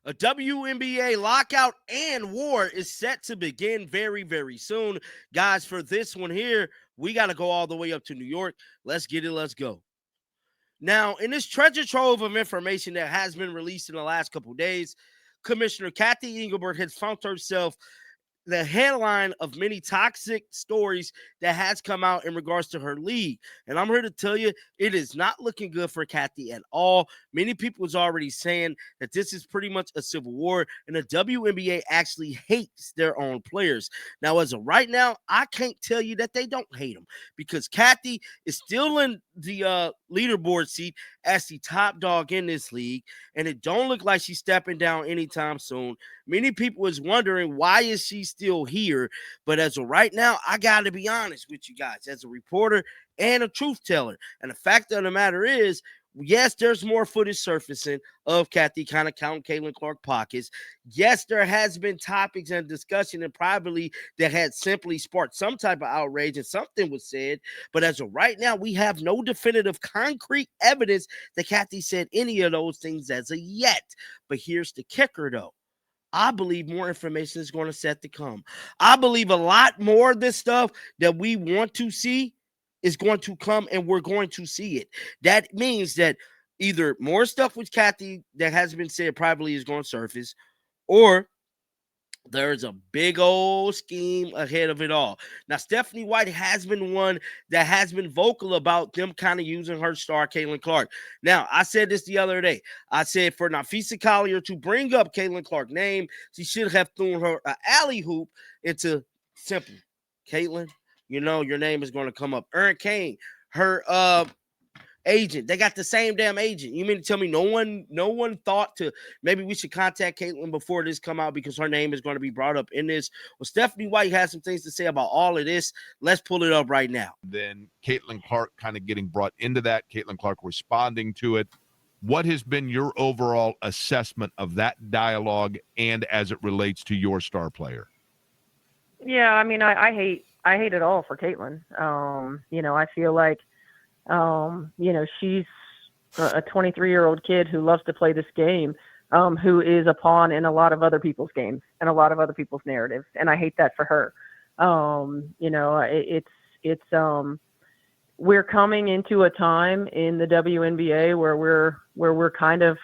A WNBA lockout and war is set to begin very, very soon. Guys, for this one here, we got to go all the way up to New York. Let's get it. Let's go. Now, in this treasure trove of information that has been released in the last couple of days, Commissioner Kathy Engelbert has found herself the headline of many toxic stories that has come out in regards to her league. And I'm here to tell you, it is not looking good for Kathy at all. Many people is already saying that this is pretty much a civil war, and the WNBA actually hates their own players. Now, as of right now, I can't tell you that they don't hate them, because Kathy is still in the leaderboard seat as the top dog in this league, and it don't look like she's stepping down anytime soon. Many people is wondering, why is she still here? But as of right now, I got to be honest with you guys, as a reporter and a truth teller. And the fact of the matter is, yes, there's more footage surfacing of Kathy kind of counting Caitlin Clark pockets. Yes, there has been topics and discussion and privately that had simply sparked some type of outrage and something was said. But as of right now, we have no definitive concrete evidence that Kathy said any of those things as of yet. But here's the kicker, though. I believe more information is going to set to come. I believe a lot more of this stuff that we want to see is going to come, and we're going to see it. That means that either more stuff with Kathy that has been said privately is going to surface, or there's a big old scheme ahead of it all. Now, Stephanie White has been one that has been vocal about them kind of using her star, Caitlin Clark. Now, I said this the other day. I said for Nafisa Collier to bring up Caitlin Clark's name, she should have thrown her an alley hoop into simple. Caitlin, you know your name is going to come up. Erin Kane, her agent. They got the same damn agent. You mean to tell me no one thought to maybe we should contact Caitlin before this come out because her name is going to be brought up in this? Well, Stephanie White has some things to say about all of this. Let's pull it up right now. Then Caitlin Clark kind of getting brought into that, Caitlin Clark responding to it. What has been your overall assessment of that dialogue and as it relates to your star player? Yeah, I mean, I hate it all for Caitlin. I feel like she's a 23-year-old kid who loves to play this game, who is a pawn in a lot of other people's games and a lot of other people's narratives. And I hate that for her. We're coming into a time in the WNBA where we're kind of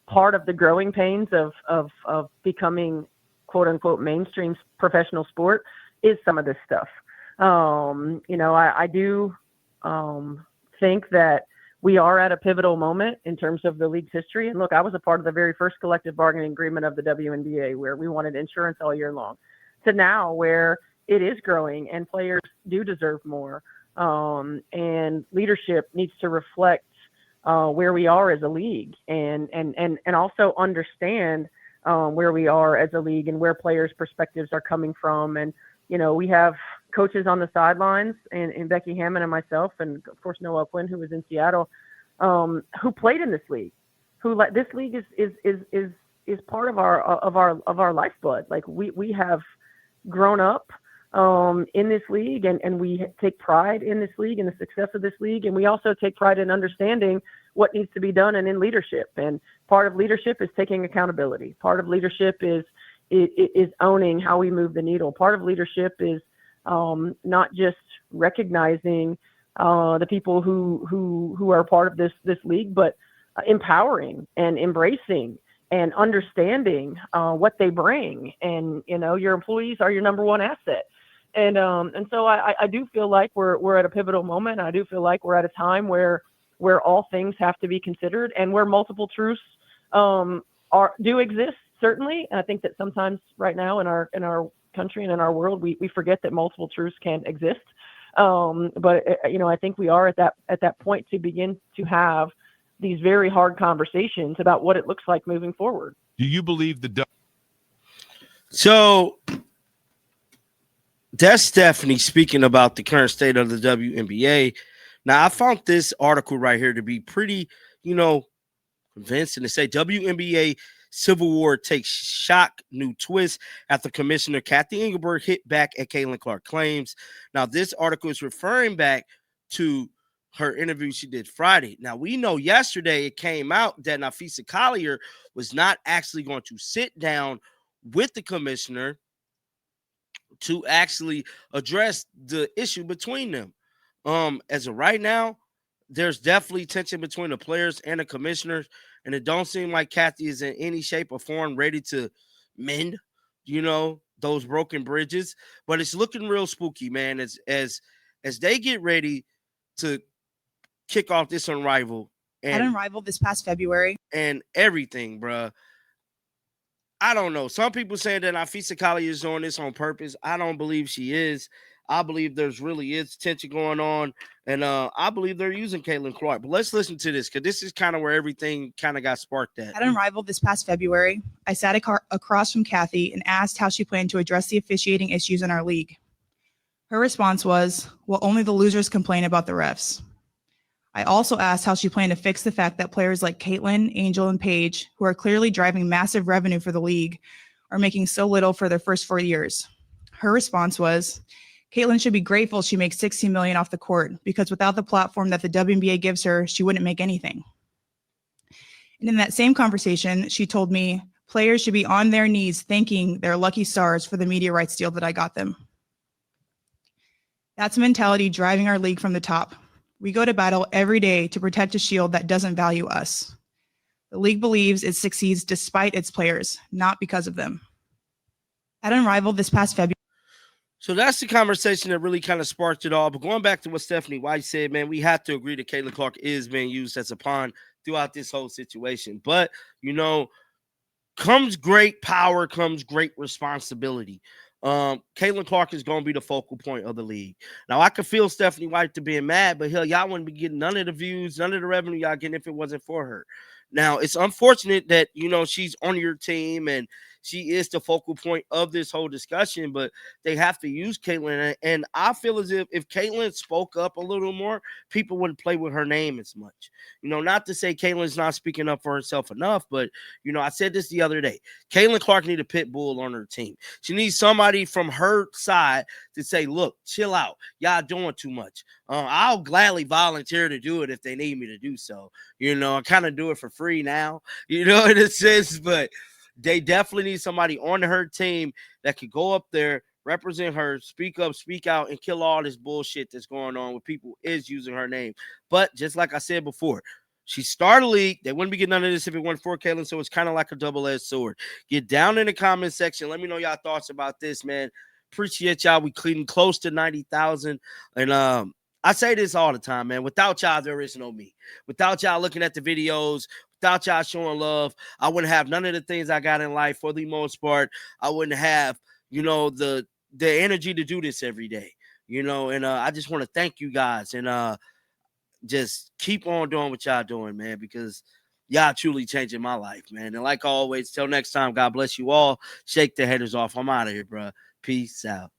part of the growing pains of becoming quote unquote mainstream professional sport is some of this stuff. I do think that we are at a pivotal moment in terms of the league's history. And look, I was a part of the very first collective bargaining agreement of the WNBA, where we wanted insurance all year long, to now where it is growing and players do deserve more. And leadership needs to reflect where we are as a league and also understand where we are as a league and where players' perspectives are coming from. And, we have coaches on the sidelines and Becky Hammond and myself, and of course, Noelle Quinn, who was in Seattle, who played in this league, this league is part of our lifeblood. Like we have grown up in this league and we take pride in this league and the success of this league. And we also take pride in understanding what needs to be done and in leadership. And part of leadership is taking accountability. Part of leadership is owning how we move the needle. Part of leadership is not just recognizing the people who are part of this league, but empowering and embracing and understanding what they bring. And your employees are your number one asset. And so I do feel like we're at a pivotal moment. I do feel like we're at a time where all things have to be considered and where multiple truths do exist. Certainly, and I think that sometimes right now in our country and in our world, we forget that multiple truths can exist. But I think we are at that point to begin to have these very hard conversations about what it looks like moving forward. Do you believe So that's Stephanie speaking about the current state of the WNBA. Now, I found this article right here to be pretty, convincing to say WNBA Civil War takes shock new twist after Commissioner Kathy Engelbert hit back at Caitlin Clark claims. Now, this article is referring back to her interview she did Friday. Now, we know yesterday it came out that Nafisa Collier was not actually going to sit down with the commissioner to actually address the issue between them. As of right now, there's definitely tension between the players and the commissioners, and it don't seem like Kathy is in any shape or form ready to mend, those broken bridges. But it's looking real spooky, man. As they get ready to kick off this Unrivaled At Unrivaled this past February and everything, bruh. I don't know. Some people saying that Nafisa Collier is doing this on purpose. I don't believe she is. I believe there's really is tension going on, and I believe they're using Caitlin Clark. But let's listen to this because this is kind of where everything kind of got sparked at. At Unrivaled this past February, I sat across from Kathy and asked how she planned to address the officiating issues in our league. Her response was, well, only the losers complain about the refs. I also asked how she planned to fix the fact that players like Caitlin, Angel, and Paige, who are clearly driving massive revenue for the league, are making so little for their first 4 years. Her response was, Caitlin should be grateful she makes $16 million off the court because without the platform that the WNBA gives her, she wouldn't make anything. And in that same conversation, she told me players should be on their knees thanking their lucky stars for the media rights deal that I got them. That's a mentality driving our league from the top. We go to battle every day to protect a shield that doesn't value us. The league believes it succeeds despite its players, not because of them. At Unrivaled this past February. So that's the conversation that really kind of sparked it all. But going back to what Stephanie White said, man, we have to agree that Caitlin Clark is being used as a pawn throughout this whole situation. But, comes great power, comes great responsibility. Caitlin Clark is going to be the focal point of the league. Now, I could feel Stephanie White to being mad, but hell, y'all wouldn't be getting none of the views, none of the revenue y'all getting if it wasn't for her. Now, it's unfortunate that, she's on your team and she is the focal point of this whole discussion, but they have to use Caitlin. And I feel as if Caitlin spoke up a little more, people wouldn't play with her name as much. Not to say Caitlin's not speaking up for herself enough, but, I said this the other day. Caitlin Clark needs a pit bull on her team. She needs somebody from her side to say, look, chill out. Y'all doing too much. I'll gladly volunteer to do it if they need me to do so. I kind of do it for free now, in a sense, but they definitely need somebody on her team that could go up there, represent her, speak up, speak out, and kill all this bullshit that's going on with people is using her name. But just like I said before, she started a league. They wouldn't be getting none of this if it weren't for Caitlin, so it's kind of like a double-edged sword. Get down in the comment section. Let me know y'all thoughts about this, man. Appreciate y'all. We clean close to 90,000. And I say this all the time, man. Without y'all, there is no me. Without y'all looking at the videos, without y'all showing love, I wouldn't have none of the things I got in life for the most part. I wouldn't have, the energy to do this every day, and I just want to thank you guys and just keep on doing what y'all doing, man, because y'all truly changing my life, man. And like always, till next time, God bless you all. Shake the haters off. I'm out of here, bro. Peace out.